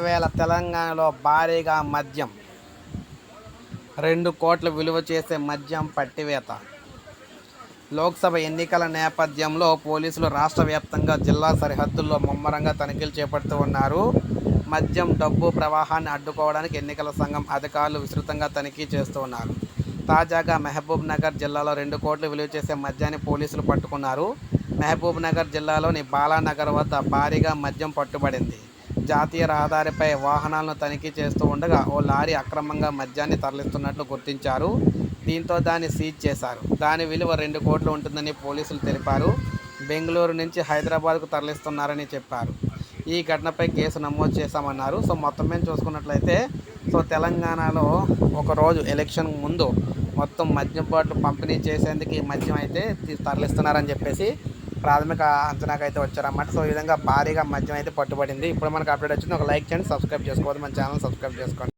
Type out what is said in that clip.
వేళ తెలంగాణలో భారీగా మద్యం 2 కోట్ల విలువ చేసే మద్యం పట్టివేత. లోక్సభ ఎన్నికల నేపథ్యంలో పోలీసులు రాష్ట్ర వ్యాప్తంగా జిల్లా సరిహద్దుల్లో ముమ్మరంగా తనిఖీలు చేపడుతూ ఉన్నారు. మద్యం డబ్బు ప్రవాహాన్ని అడ్డుకోవడానికి ఎన్నికల సంఘం అధికారులు విస్తృతంగా తనిఖీ చేస్తూ ఉన్నారు. తాజాగా మహబూబ్ నగర్ జిల్లాలో 2 కోట్లు విలువ చేసే మద్యాన్ని పోలీసులు పట్టుకున్నారు. మహబూబ్ నగర్ జిల్లాలోని బాలానగర్ వద్ద భారీగా మద్యం పట్టుబడింది. జాతీయ రహదారిపై వాహనాలను తనిఖీ చేస్తూ ఉండగా ఓ లారీ అక్రమంగా మద్యాన్ని తరలిస్తున్నట్లు గుర్తించారు. దీంతో దాన్ని సీజ్ చేశారు. దాని విలువ 2 కోట్లు ఉంటుందని పోలీసులు తెలిపారు. బెంగళూరు నుంచి హైదరాబాద్కు తరలిస్తున్నారని చెప్పారు. ఈ ఘటనపై కేసు నమోదు చేశామన్నారు. మొత్తం మీద చూసుకున్నట్లయితే తెలంగాణలో ఒకరోజు ఎలక్షన్ ముందు మొత్తం మద్యం బాటిల్ పంపిణీ చేసేందుకు ఈ మద్యం అయితే తరలిస్తున్నారని చెప్పేసి ప్రాథమిక అంచనాకు అయితే వచ్చారన్నమాట. ఈ విధంగా భారీగా మద్యం అయితే పట్టుబడింది. ఇప్పుడు మనకు అప్డేట్ వచ్చింది. ఒక లైక్ చేయండి, సబ్స్క్రైబ్ చేసుకోవద్దు, మన ఛానల్ సబ్స్క్రైబ్ చేసుకోండి.